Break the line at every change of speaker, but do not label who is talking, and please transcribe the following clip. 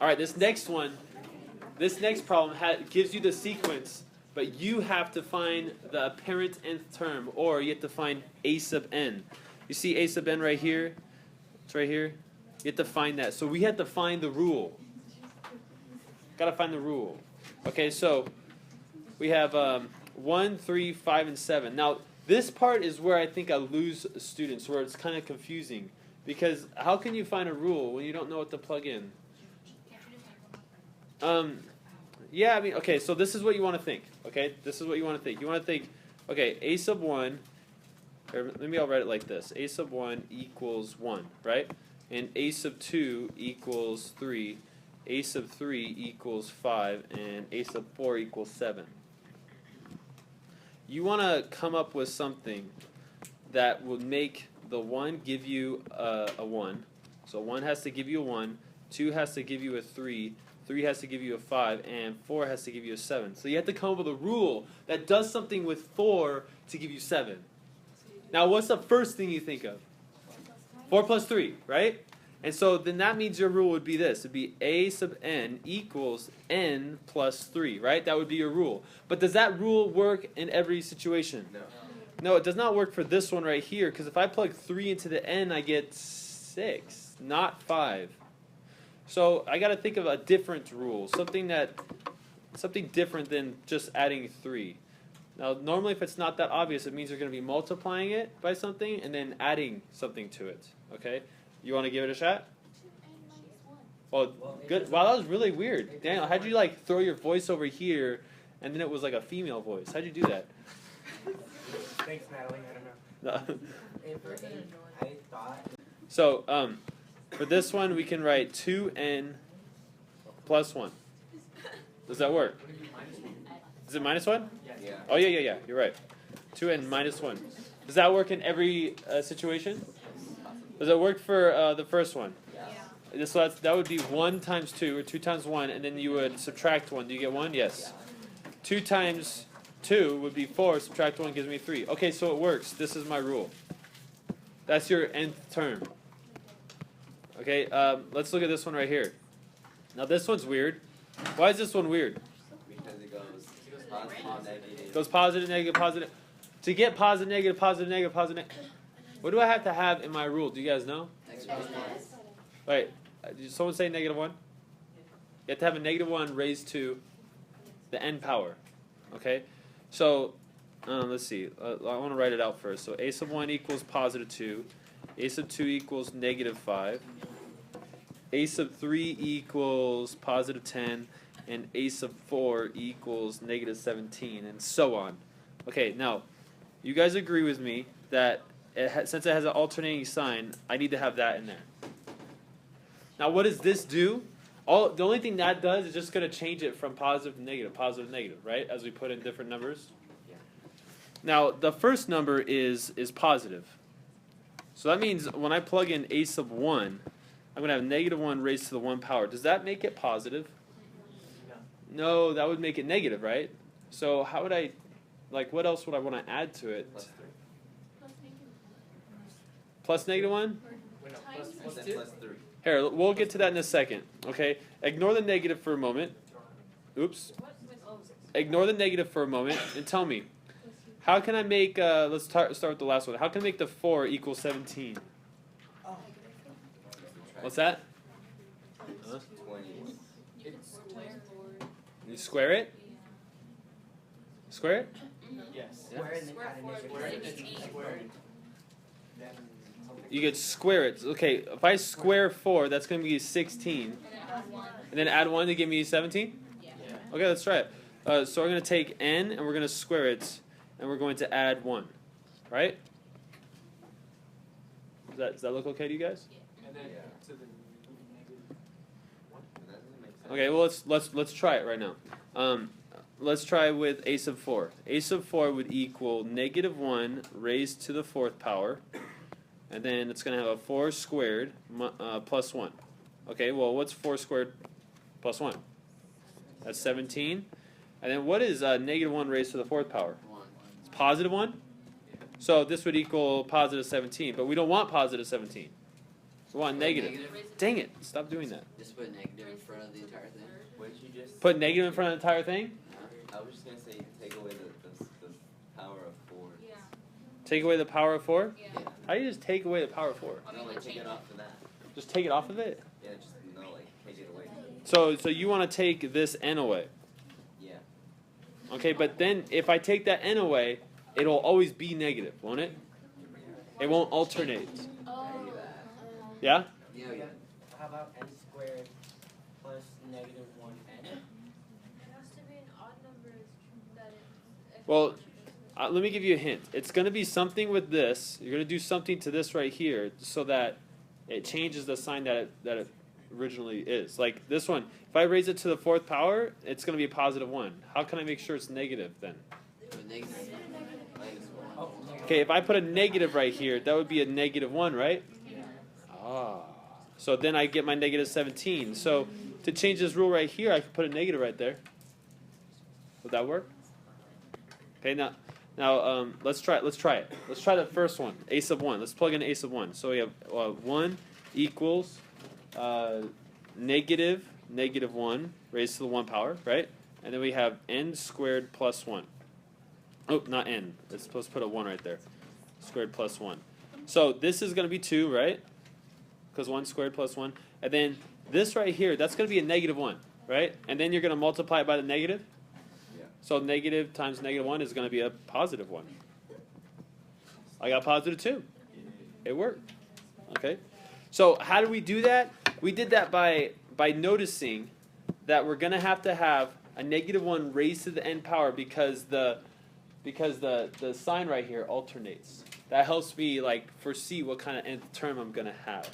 All right, this next problem gives you the sequence, but you have to find the apparent nth term, or you have to find a sub n. You see a sub n right here? It's right here. You have to find that. So we have to find the rule. Got to find the rule. Okay, so we have 1, 3, 5, and 7. Now, this part is where I think I lose students, where it's kind of confusing. Because how can you find a rule when you don't know what to plug in? Yeah, I mean, okay, so this is what you want to think. Okay, this is what you want to think. You want to think, okay, a sub 1, or maybe I'll write it like this. A sub 1 equals 1, right? And a sub 2 equals 3. A sub 3 equals 5. And a sub 4 equals 7. You want to come up with something that will make the 1 give you a 1. So 1 has to give you a 1. 2 has to give you a 3. 3 has to give you a 5, and 4 has to give you a 7. So you have to come up with a rule that does something with 4 to give you 7. Now, what's the first thing you think of? 4 plus 3, right? And so then that means your rule would be this. It would be a sub n equals n plus 3, right? That would be your rule. But does that rule work in every situation?
No.
No, it does not work for this one right here, because if I plug 3 into the n, I get 6, not 5. So I got to think of a different rule, something different than just adding 3. Now, normally if it's not that obvious, it means you're going to be multiplying it by something and then adding something to it. Okay? You want to give it a shot? Well, good. Wow, that was really weird. Daniel, how'd you like throw your voice over here and then it was like a female voice? How'd you do that?
Thanks, Natalie. I don't know. I thought.
So, for this one, we can write 2n plus 1. Does that work? Is it minus 1?
Yeah.
Oh, yeah. You're right. 2n minus 1. Does that work in every situation? Does it work for the first one?
Yeah.
So that would be 1 times 2, or 2 times 1, and then you would subtract 1. Do you get 1? Yes. 2 times 2 would be 4. Subtract 1 gives me 3. Okay, so it works. This is my rule. That's your nth term. Okay, let's look at this one right here. Now this one's weird. Why is this one weird?
Because it goes positive, negative.
It goes positive, negative, positive. To get positive, negative, positive, negative, positive. What do I have to have in my rule? Do you guys know? Wait, did someone say negative 1? You have to have a negative 1 raised to the n power. Okay, so let's see. I want to write it out first. So a sub 1 equals positive 2. A sub 2 equals negative 5. A sub 3 equals positive 10. And a sub 4 equals negative 17, and so on. Okay, now, you guys agree with me that since it has an alternating sign, I need to have that in there. Now, what does this do? The only thing that does is just going to change it from positive to negative, right? As we put in different numbers.
Yeah.
Now, the first number is positive. So that means when I plug in a sub 1, I'm going to have negative 1 raised to the 1 power. Does that make it positive? No, that would make it negative, right? So how would I, what else would I want to add to it? Plus negative 1?
Plus 3.
Here, we'll get to that in a second, okay? Ignore the negative for a moment. Oops. Ignore the negative for a moment and tell me, how can I make, let's start with the last one. How can I make the 4 equal 17? What's that? Huh?
21.
You square it? Square it?
Yes.
Yeah.
Square and then add a negative. Square.
You could square it. Okay, if I square 4, that's going to be 16. And then add 1 to give me 17?
Yeah.
Okay, let's try it. So we're going to take n and we're going to square it. And we're going to add 1. Right? Does that look okay to you guys?
And then to the negative 1.
Okay, well let's try it right now. Let's try with a sub 4. A sub 4 would equal negative 1 raised to the 4th power. And then it's going to have a 4 squared plus 1. Okay, well, what's 4 squared plus 1? That's 17. And then what is negative 1 raised to the 4th power?
1.
It's positive 1? So this would equal positive 17. But we don't want positive 17. We want negative. Dang it! Stop doing that.
Just put negative in front of the entire thing.
What did you just
Put negative in front of the entire thing.
I was just gonna say take away the power of 4.
Yeah.
Take away the power of 4.
Yeah.
How do you just take away the power of 4?
No, like take it off of that.
Just take it off of it.
Yeah, just like take it away.
So you want to take this n away.
Yeah.
Okay, but then if I take that n away, it'll always be negative, won't it? It won't alternate.
Oh.
Yeah?
Yeah.
How about n squared plus negative 1n?
It has to be an odd number that it.
Well, let me give you a hint. It's going to be something with this. You're going to do something to this right here so that it changes the sign that it originally is. Like this one, if I raise it to the 4th power, it's going to be a positive 1. How can I make sure it's negative then?
Put negative.
Oh,
Okay, if I put a negative right here, that would be a negative 1, right? Ah. So then I get my negative 17. So to change this rule right here, I could put a negative right there. Would that work? Okay, now let's try it. Let's try the first one, a sub 1. Let's plug in a sub 1. So we have 1 equals negative 1 raised to the 1 power, right? And then we have n squared plus 1. Oh, not n. It's supposed to put a 1 right there. Squared plus 1. So this is going to be 2, right? Because 1 squared plus 1. And then this right here, that's going to be a negative 1, right? And then you're going to multiply it by the negative.
Yeah.
So negative times negative 1 is going to be a positive 1. I got positive 2. It worked. Okay. So how do we do that? We did that by noticing that we're going to have a negative 1 raised to the n power because the sign right here alternates. That helps me like foresee what kind of nth term I'm going to have.